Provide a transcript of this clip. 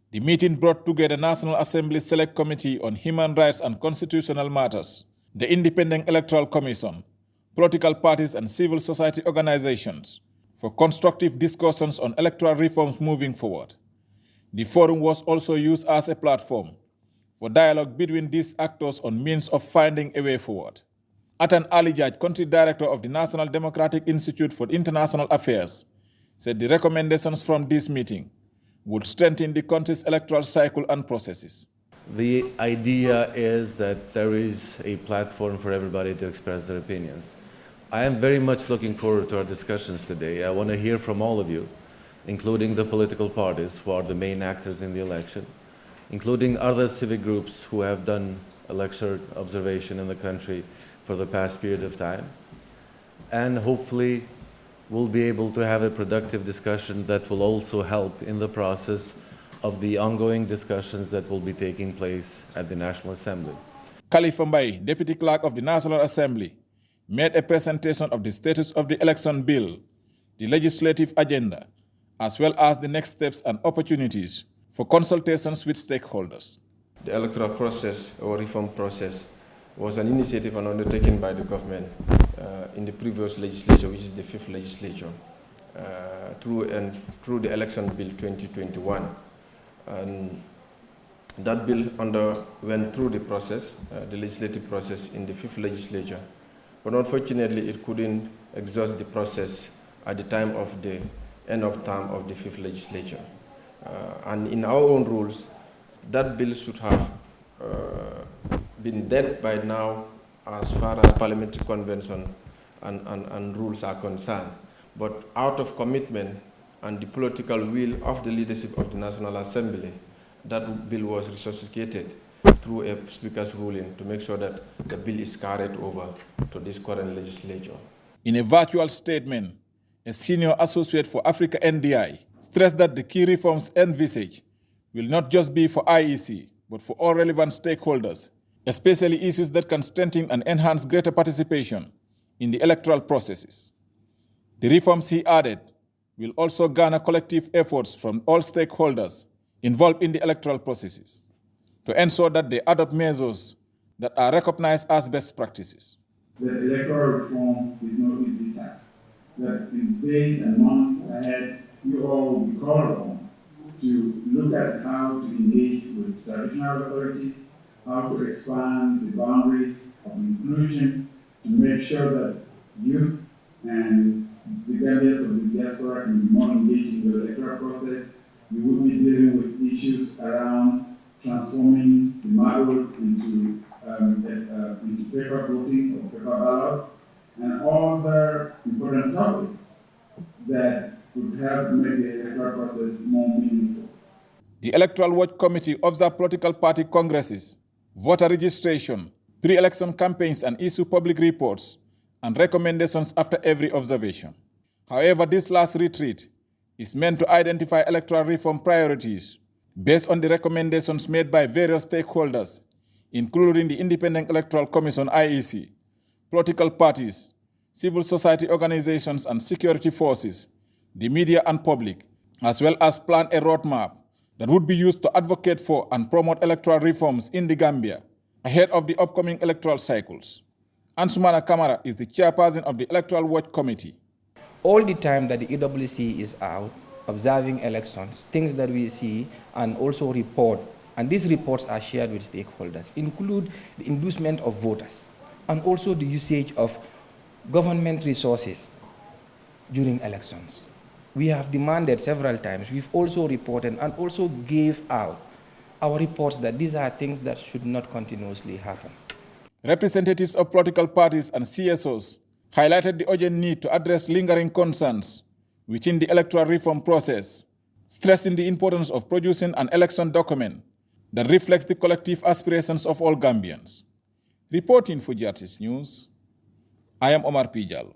The meeting brought together National Assembly Select Committee on Human Rights and Constitutional Matters, the Independent Electoral Commission, political parties and civil society organizations for constructive discussions on electoral reforms moving forward. The forum was also used as a platform for dialogue between these actors on means of finding a way forward. Atan Alijaj, Country Director of the National Democratic Institute for International Affairs, said the recommendations from this meeting would strengthen the country's electoral cycle and processes. The idea is that there is a platform for everybody to express their opinions. I am very much looking forward to our discussions today. I want to hear from all of you, including the political parties who are the main actors in the election, including other civic groups who have done election observation in the country for the past period of time. And hopefully we'll be able to have a productive discussion that will also help in the process of the ongoing discussions that will be taking place at the National Assembly. Khalifa Mbaye, Deputy Clerk of the National Assembly, made a presentation of the status of the election bill, the legislative agenda, as well as the next steps and opportunities for consultations with stakeholders. The electoral process or reform process was an initiative and undertaken by the government in the previous legislature, which is the 5th legislature, through the election bill 2021. And that bill went through the process, the legislative process in the 5th legislature. But unfortunately, it couldn't exhaust the process at the time of the end of term of the 5th legislature. And in our own rules, that bill should have been dead by now as far as parliamentary convention and rules are concerned. But out of commitment and the political will of the leadership of the National Assembly, that bill was resuscitated through a speaker's ruling to make sure that the bill is carried over to this current legislature. In a virtual statement, a senior associate for Africa NDI stressed that the key reforms envisaged will not just be for IEC, but for all relevant stakeholders, especially issues that can strengthen and enhance greater participation in the electoral processes. The reforms, he added, will also garner collective efforts from all stakeholders involved in the electoral processes to ensure that they adopt measures that are recognized as best practices. The electoral reform is no easy task. That in days and months ahead, you all will be called upon to look at how to engage with traditional authorities, how to expand the boundaries of inclusion, to make sure that youth and the Gambians of the diaspora can be more engaged in the electoral process. We will be dealing with issues around transforming the models into paper voting or paper ballots and other important topics that would help make the electoral process more meaningful. The Electoral Watch Committee observes political party congresses, voter registration, pre-election campaigns and issue public reports and recommendations after every observation. However, this last retreat is meant to identify electoral reform priorities based on the recommendations made by various stakeholders, including the Independent Electoral Commission IEC, political parties, civil society organizations and security forces, the media and public, as well as plan a roadmap that would be used to advocate for and promote electoral reforms in the Gambia ahead of the upcoming electoral cycles. Ansumana Kamara is the chairperson of the Electoral Watch Committee. All the time that the EWC is out observing elections, things that we see and also report, and these reports are shared with stakeholders, include the inducement of voters and also the usage of government resources during elections. We have demanded several times, we've also reported and also gave out our reports that these are things that should not continuously happen. Representatives of political parties and CSOs highlighted the urgent need to address lingering concerns within the electoral reform process, stressing the importance of producing an election document that reflects the collective aspirations of all Gambians. Reporting for GRTS News, I am Omar P. Jallow.